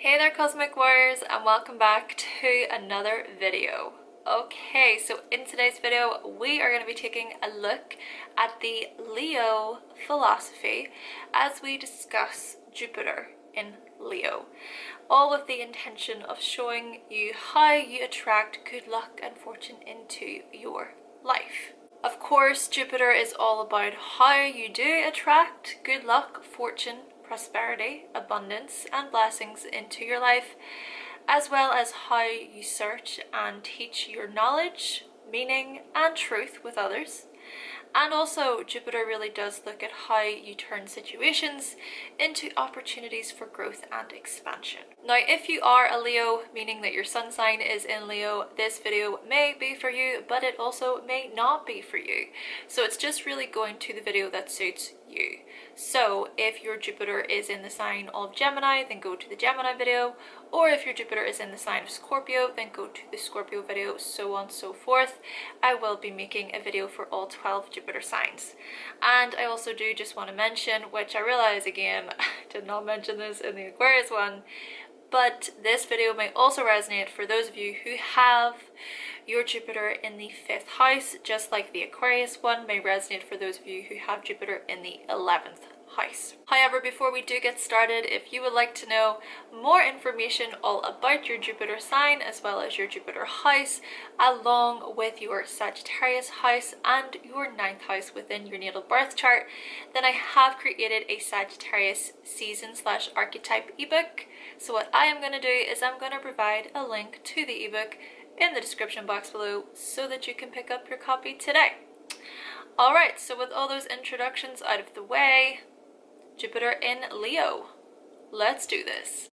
Hey there Cosmic Warriors, and welcome back to another video. Okay, so in today's video we are going to be taking a look at the Leo philosophy as we discuss Jupiter in Leo, all with the intention of showing you how you attract good luck and fortune into your life. Of course, Jupiter is all about how you do attract good luck, fortune, prosperity, abundance and blessings into your life, as well as how you search and teach your knowledge, meaning and truth with others. And also, Jupiter really does look at how you turn situations into opportunities for growth and expansion. Now, if you are a Leo, meaning that your sun sign is in Leo, this video may be for you, but it also may not be for you. So it's just really going to the video that suits you. So if your Jupiter is in the sign of Gemini, then go to the Gemini video, or if your Jupiter is in the sign of Scorpio, then go to the Scorpio video, so on and so forth. I will be making a video for all 12 Jupiter signs. And I also do just want to mention, which I realize again, I did not mention this in the Aquarius one, but this video may also resonate for those of you who have your Jupiter in the 5th house, just like the Aquarius one may resonate for those of you who have Jupiter in the 11th house. However, before we do get started, if you would like to know more information all about your Jupiter sign as well as your Jupiter house, along with your Sagittarius house and your 9th house within your natal birth chart, then I have created a Sagittarius season/archetype ebook. So what I am going to do is I'm going to provide a link to the ebook in the description box below so that you can pick up your copy today. Alright, so with all those introductions out of the way, Jupiter in Leo, let's do this.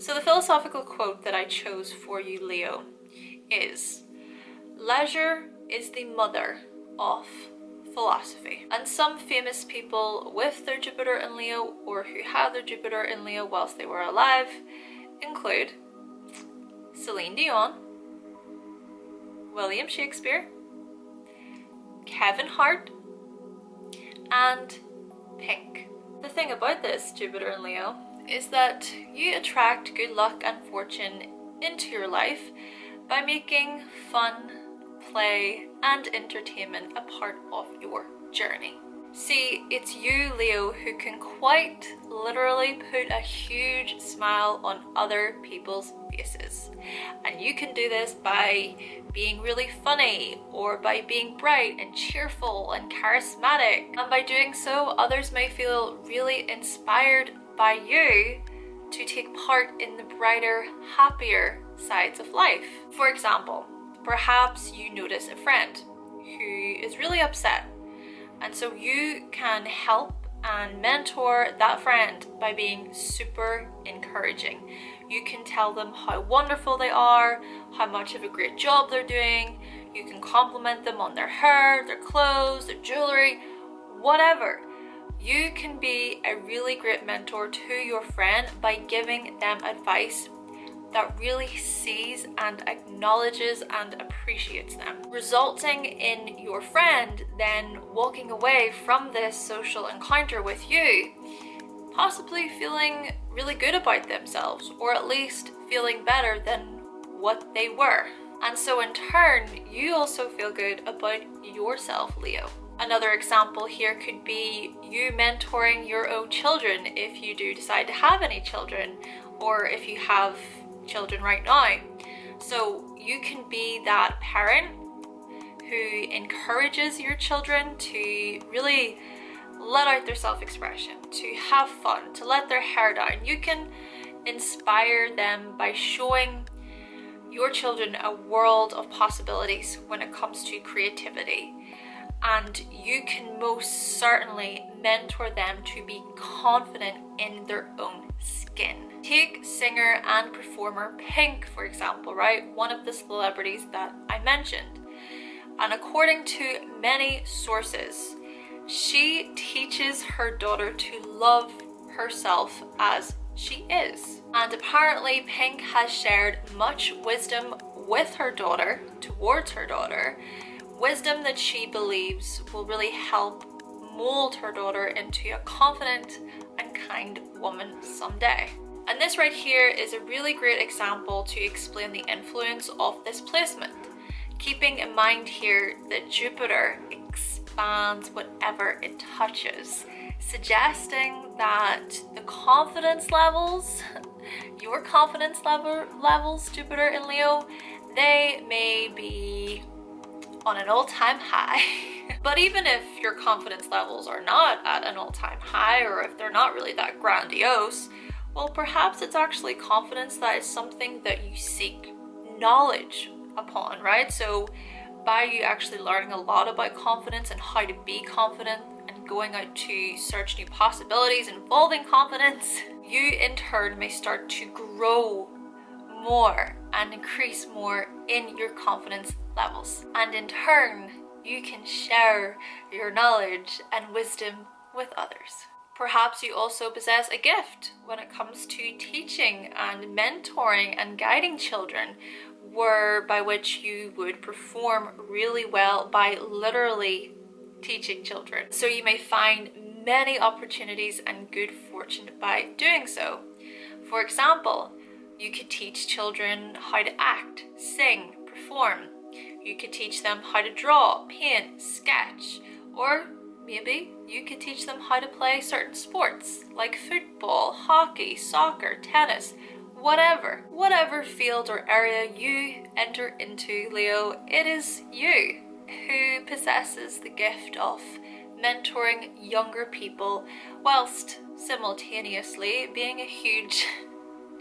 So the philosophical quote that I chose for you, Leo, is, "Leisure is the mother of philosophy." And some famous people with their Jupiter in Leo, or who had their Jupiter in Leo whilst they were alive, include Celine Dion, William Shakespeare, Kevin Hart, and Pink. The thing about this Jupiter in Leo is that you attract good luck and fortune into your life by making fun, play, and entertainment a part of your journey. See, it's you, Leo, who can quite literally put a huge smile on other people's faces. And you can do this by being really funny, or by being bright and cheerful and charismatic. And by doing so, others may feel really inspired by you to take part in the brighter, happier sides of life. For example, perhaps you notice a friend who is really upset, and so you can help and mentor that friend by being super encouraging. You can tell them how wonderful they are, how much of a great job they're doing. You can compliment them on their hair, their clothes, their jewelry, whatever. You can be a really great mentor to your friend by giving them advice that really sees and acknowledges and appreciates them, resulting in your friend then walking away from this social encounter with you, possibly feeling really good about themselves, or at least feeling better than what they were. And so in turn, you also feel good about yourself, Leo. Another example here could be you mentoring your own children if you do decide to have any children, or if you have children right now. So you can be that parent who encourages your children to really let out their self-expression, to have fun, to let their hair down. You can inspire them by showing your children a world of possibilities when it comes to creativity. And you can most certainly mentor them to be confident in their own skin. Take singer and performer Pink, for example, right? One of the celebrities that I mentioned. And according to many sources, she teaches her daughter to love herself as she is. And apparently Pink has shared much wisdom with her daughter, towards her daughter, wisdom that she believes will really help mold her daughter into a confident and kind woman someday. And this right here is a really great example to explain the influence of this placement, keeping in mind here that Jupiter expands whatever it touches, suggesting that the confidence levels, your confidence levels, Jupiter in Leo, they may be on an all-time high. But even if your confidence levels are not at an all-time high, or if they're not really that grandiose, well, perhaps it's actually confidence that is something that you seek knowledge upon, right? So by you actually learning a lot about confidence and how to be confident and going out to search new possibilities involving confidence, you in turn may start to grow more and increase more in your confidence levels. And in turn, you can share your knowledge and wisdom with others. Perhaps you also possess a gift when it comes to teaching and mentoring and guiding children, by which you would perform really well by literally teaching children. So you may find many opportunities and good fortune by doing so. For example, you could teach children how to act, sing, perform. You could teach them how to draw, paint, sketch, or maybe you could teach them how to play certain sports like football, hockey, soccer, tennis, whatever field or area you enter into, Leo. It is you who possesses the gift of mentoring younger people whilst simultaneously being a huge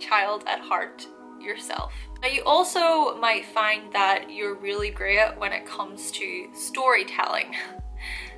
child at heart yourself. Now, you also might find that you're really great when it comes to storytelling.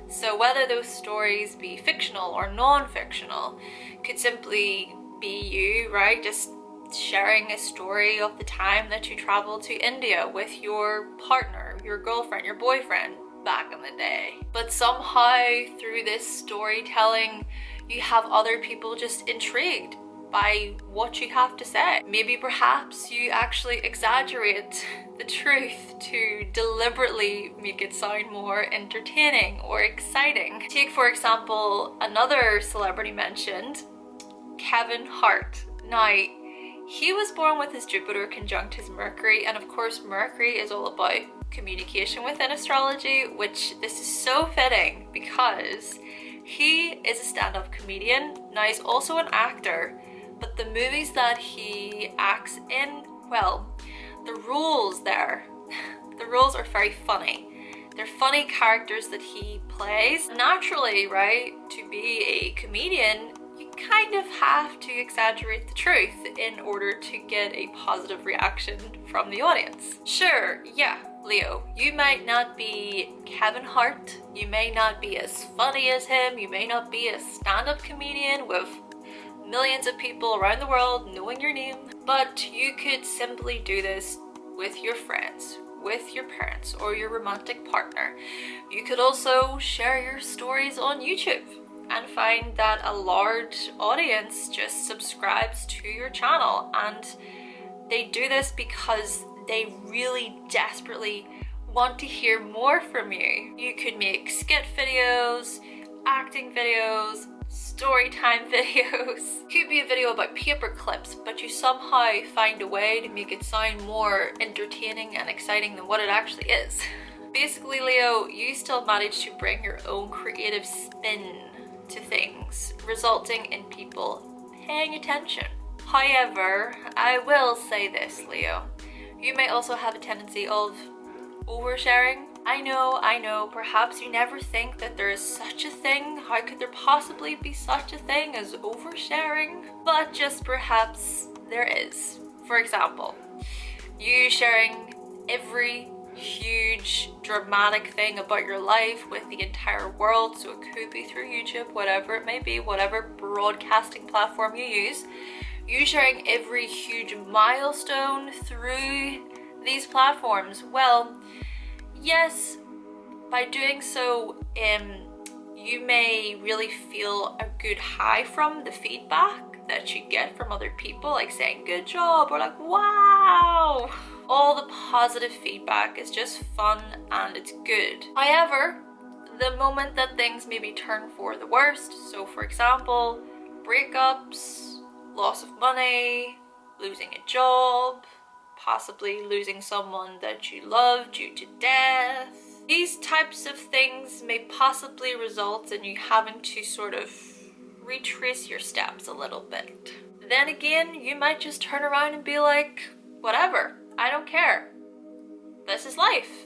So whether those stories be fictional or non-fictional, could simply be you, right? Just sharing a story of the time that you traveled to India with your partner, your girlfriend, your boyfriend back in the day. But somehow through this storytelling, you have other people just intrigued by what you have to say. Maybe perhaps you actually exaggerate the truth to deliberately make it sound more entertaining or exciting. Take, for example, another celebrity mentioned, Kevin Hart. Now, he was born with his Jupiter conjunct his Mercury, and of course Mercury is all about communication within astrology, which this is so fitting because he is a stand-up comedian. Now, he's also an actor, but the movies that he acts in, well, the roles there, the roles are very funny. They're funny characters that he plays. Naturally, right, to be a comedian, you kind of have to exaggerate the truth in order to get a positive reaction from the audience. Sure, yeah, Leo, you might not be Kevin Hart, you may not be as funny as him, you may not be a stand-up comedian with millions of people around the world knowing your name, but you could simply do this with your friends, with your parents, or your romantic partner. You could also share your stories on YouTube and find that a large audience just subscribes to your channel, and they do this because they really desperately want to hear more from you. You could make skit videos, acting videos, story time videos. Could be a video about paper clips, but you somehow find a way to make it sound more entertaining and exciting than what it actually is. Basically, Leo, you still manage to bring your own creative spin to things, resulting in people paying attention. However, I will say this, Leo, you may also have a tendency of oversharing. I know, perhaps you never think that there is such a thing. How could there possibly be such a thing as oversharing? But just perhaps there is. For example, you sharing every huge dramatic thing about your life with the entire world, so it could be through YouTube, whatever it may be, whatever broadcasting platform you use, you sharing every huge milestone through these platforms. Well, yes, By doing so, you may really feel a good high from the feedback that you get from other people, like saying good job or like wow. All the positive feedback is just fun and it's good. However, the moment that things maybe turn for the worst, so for example, breakups, loss of money, losing a job, possibly losing someone that you love due to death, these types of things may possibly result in you having to sort of retrace your steps a little bit. Then again, you might just turn around and be like, whatever, I don't care. This is life.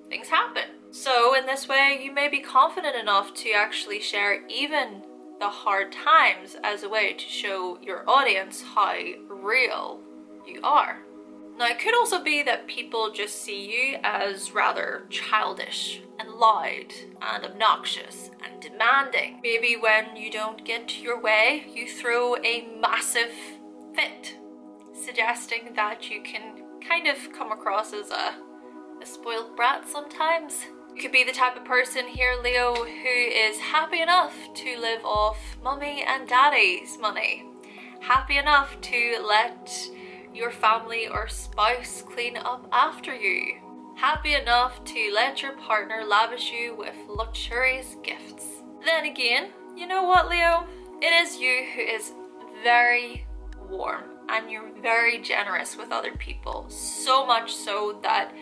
Things happen. So in this way, you may be confident enough to actually share even the hard times as a way to show your audience how real you are. Now, it could also be that people just see you as rather childish and loud and obnoxious and demanding. Maybe when you don't get your way, you throw a massive fit, suggesting that you can kind of come across as a spoiled brat sometimes. You could be the type of person here, Leo, who is happy enough to live off mummy and daddy's money. Happy enough to let your family or spouse clean up after you. Happy enough to let your partner lavish you with luxurious gifts. Then again, you know what, Leo? It is you who is very warm and you're very generous with other people. So much so that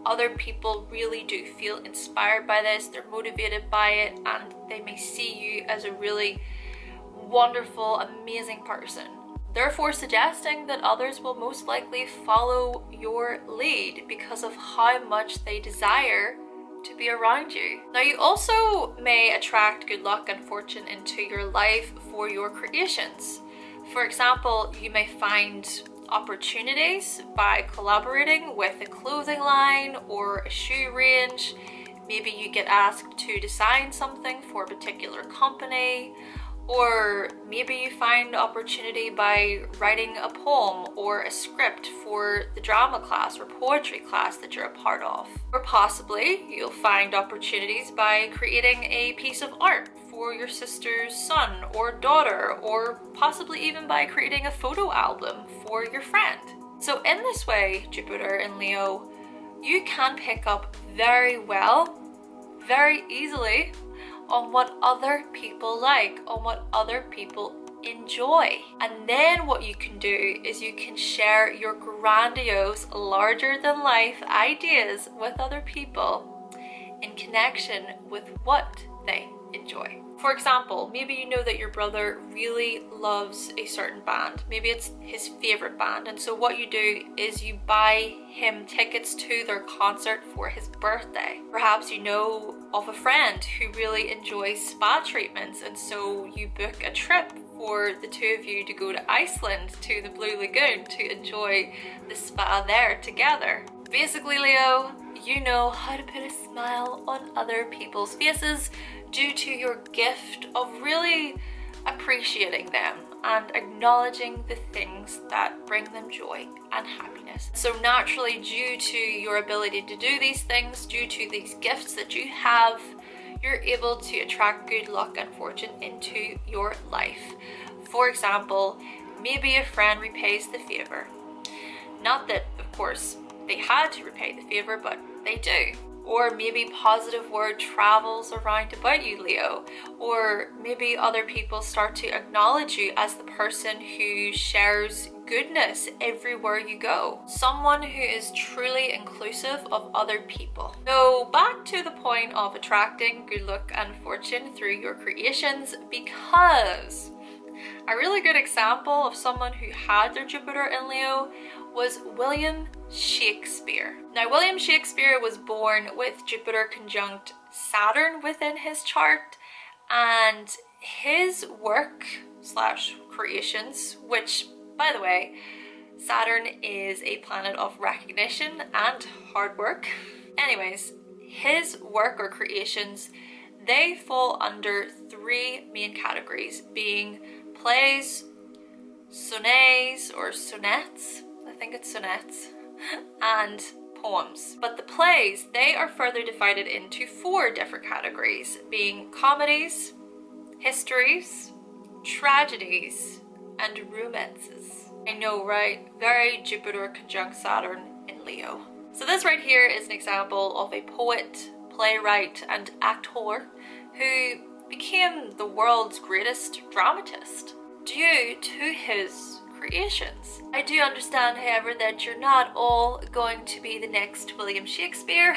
other people really do feel inspired by this, they're motivated by it, and they may see you as a really wonderful, amazing person. Therefore suggesting that others will most likely follow your lead because of how much they desire to be around you. Now, you also may attract good luck and fortune into your life for your creations. For example, you may find opportunities by collaborating with a clothing line or a shoe range. Maybe you get asked to design something for a particular company, or maybe you find opportunity by writing a poem or a script for the drama class or poetry class that you're a part of. Or possibly you'll find opportunities by creating a piece of art for your sister's son or daughter, or possibly even by creating a photo album for your friend. So in this way, Jupiter in Leo, you can pick up very well, very easily, on what other people like, on what other people enjoy. And then what you can do is you can share your grandiose, larger than life ideas with other people in connection with what they enjoy. For example, maybe you know that your brother really loves a certain band. Maybe it's his favorite band, and so what you do is you buy him tickets to their concert for his birthday. Perhaps you know of a friend who really enjoys spa treatments, and so you book a trip for the two of you to go to Iceland, to the Blue Lagoon, to enjoy the spa there together. Basically, Leo, you know how to put a smile on other people's faces due to your gift of really appreciating them and acknowledging the things that bring them joy and happiness. So naturally, due to your ability to do these things, due to these gifts that you have, you're able to attract good luck and fortune into your life. For example, maybe a friend repays the favor. Not that, of course, they had to repay the favor, but they do. Or maybe positive word travels around about you, Leo. Or maybe other people start to acknowledge you as the person who shares goodness everywhere you go. Someone who is truly inclusive of other people. So back to the point of attracting good luck and fortune through your creations, because a really good example of someone who had their Jupiter in Leo was William Shakespeare. Now, William Shakespeare was born with Jupiter conjunct Saturn within his chart, and his work slash creations, which, by the way, Saturn is a planet of recognition and hard work. Anyways, his work or creations, they fall under three main categories, being plays, sonnets or sonnets, I think it's sonnets, and poems. But the plays, they are further divided into 4 different categories, being comedies, histories, tragedies, and romances. I know, right? Very Jupiter conjunct Saturn in Leo. So this right here is an example of a poet, playwright, and actor who became the world's greatest dramatist due to his creations. I do understand, however, that you're not all going to be the next William Shakespeare,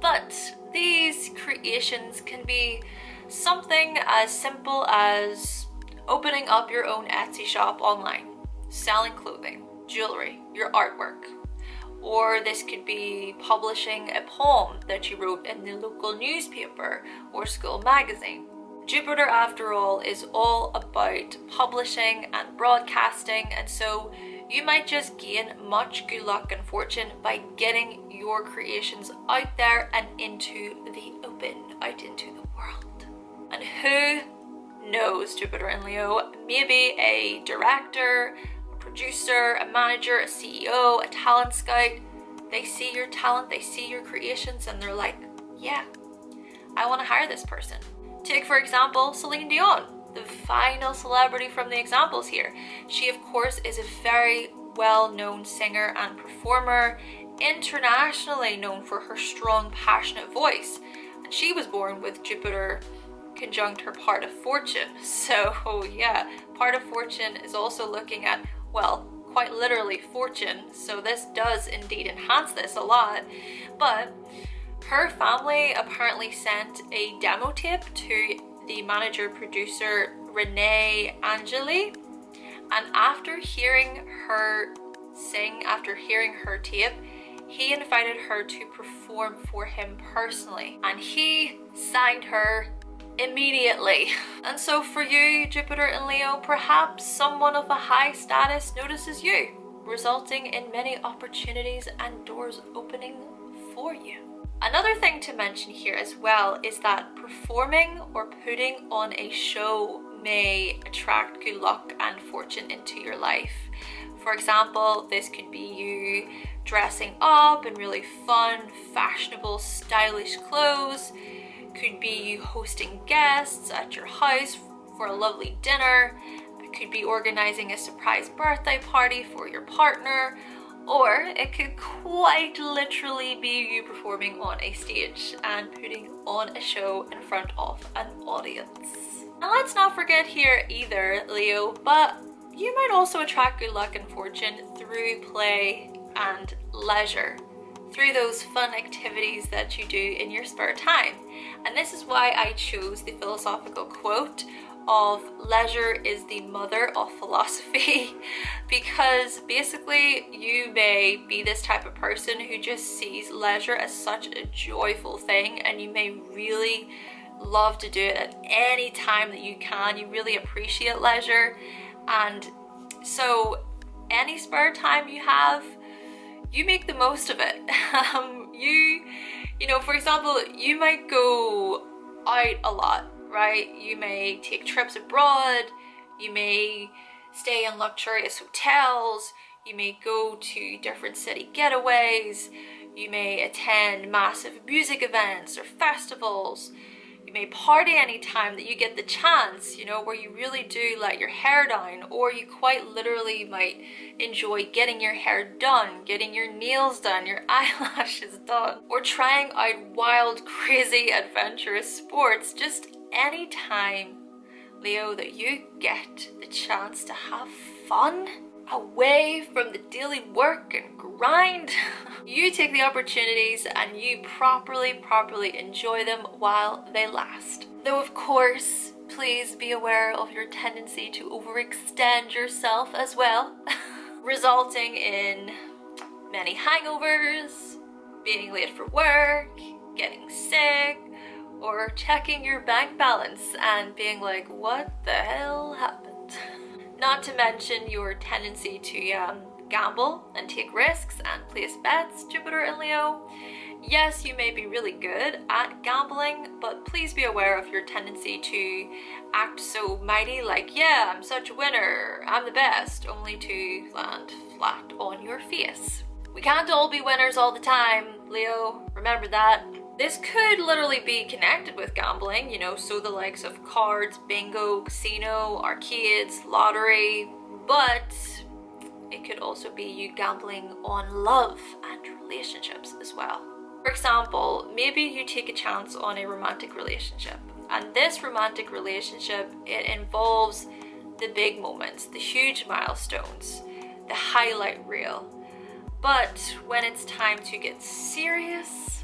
but these creations can be something as simple as opening up your own Etsy shop online, selling clothing, jewelry, your artwork. Or this could be publishing a poem that you wrote in the local newspaper or school magazine. Jupiter, after all, is all about publishing and broadcasting, and so you might just gain much good luck and fortune by getting your creations out there and into the open, out into the world. And who knows, Jupiter in Leo, maybe a director, producer, a manager, a CEO, a talent scout, they see your talent, they see your creations, and they're like, yeah, I want to hire this person. Take, for example, Celine Dion, the final celebrity from the examples here. She, of course, is a very well-known singer and performer, internationally known for her strong, passionate voice. And she was born with Jupiter conjunct her part of fortune. So yeah, part of fortune is also looking at, well, quite literally fortune, so this does indeed enhance this a lot. But her family apparently sent a demo tape to the manager producer Renee Anjali, and after hearing her sing, after hearing her tape, he invited her to perform for him personally, and he signed her immediately. And so for you, Jupiter in Leo, perhaps someone of a high status notices you, resulting in many opportunities and doors opening for you. Another thing to mention here as well is that performing or putting on a show may attract good luck and fortune into your life. For example, this could be you dressing up in really fun, fashionable, stylish clothes. Could be you hosting guests at your house for a lovely dinner. It could be organizing a surprise birthday party for your partner, or it could quite literally be you performing on a stage and putting on a show in front of an audience. And let's not forget here either, Leo, but you might also attract good luck and fortune through play and leisure, through those fun activities that you do in your spare time. And this is why I chose the philosophical quote of leisure is the mother of philosophy, because basically you may be this type of person who just sees leisure as such a joyful thing, and you may really love to do it at any time that you can. You really appreciate leisure, and so any spare time you have, you make the most of it. You know, for example, you might go out a lot, right? You may take trips abroad, you may stay in luxurious hotels, you may go to different city getaways, you may attend massive music events or festivals, you may party anytime that you get the chance, you know, where you really do let your hair down, or you quite literally might enjoy getting your hair done, getting your nails done, your eyelashes done, or trying out wild, crazy, adventurous sports. Just any time, Leo, that you get the chance to have fun away from the daily work and grind, you take the opportunities and you properly enjoy them while they last. Though of course, please be aware of your tendency to overextend yourself as well, resulting in many hangovers, being late for work, getting sick, or checking your bank balance and being like, what the hell happened? Not to mention your tendency to gamble and take risks and place bets, Jupiter in Leo. Yes, you may be really good at gambling, but please be aware of your tendency to act so mighty, like, yeah, I'm such a winner, I'm the best, only to land flat on your face. We can't all be winners all the time, Leo, remember that. This could literally be connected with gambling, you know, so the likes of cards, bingo, casino, arcades, lottery, but it could also be you gambling on love and relationships as well. For example, maybe you take a chance on a romantic relationship, and this romantic relationship, it involves the big moments, the huge milestones, the highlight reel. But when it's time to get serious,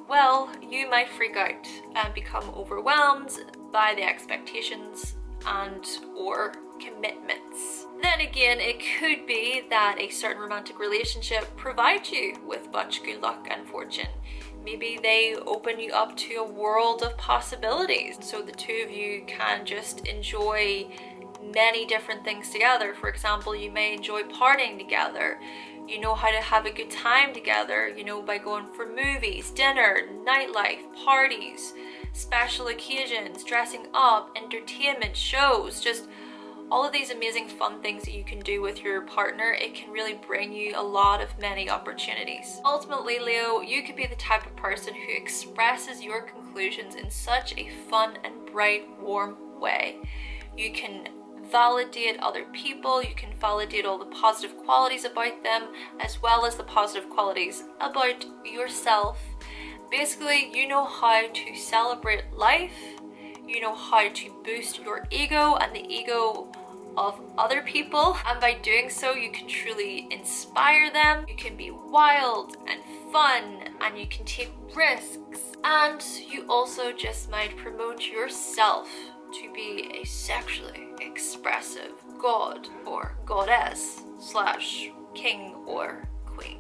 well, you might freak out and become overwhelmed by the expectations and or commitments. Then again, it could be that a certain romantic relationship provides you with much good luck and fortune. Maybe they open you up to a world of possibilities, so the two of you can just enjoy many different things together. For example, you may enjoy partying together. You know how to have a good time together, you know, by going for movies, dinner, nightlife, parties, special occasions, dressing up, entertainment, shows, just all of these amazing fun things that you can do with your partner. It can really bring you a lot of many opportunities. Ultimately, Leo, you could be the type of person who expresses your conclusions in such a fun and bright, warm way. You can validate other people, you can validate all the positive qualities about them, as well as the positive qualities about yourself. Basically, you know how to celebrate life, you know how to boost your ego and the ego of other people, and by doing so you can truly inspire them. You can be wild and fun, and you can take risks, and you also just might promote yourself to be a sexually expressive god or goddess slash king or queen.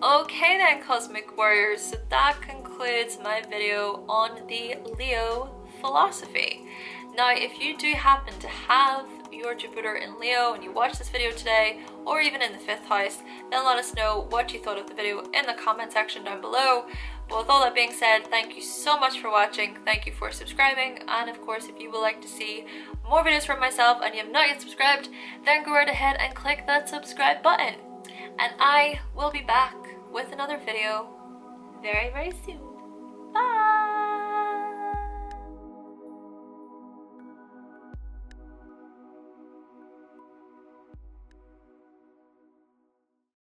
Okay then, cosmic warriors, so that concludes my video on the Leo philosophy. Now, if you do happen to have your Jupiter in Leo and you watch this video today, or even in the 5th house, then let us know what you thought of the video in the comment section down below. But with all that being said, thank you so much for watching, thank you for subscribing, and of course if you would like to see more videos from myself and you have not yet subscribed, then go right ahead and click that subscribe button. And I will be back with another video very, very soon.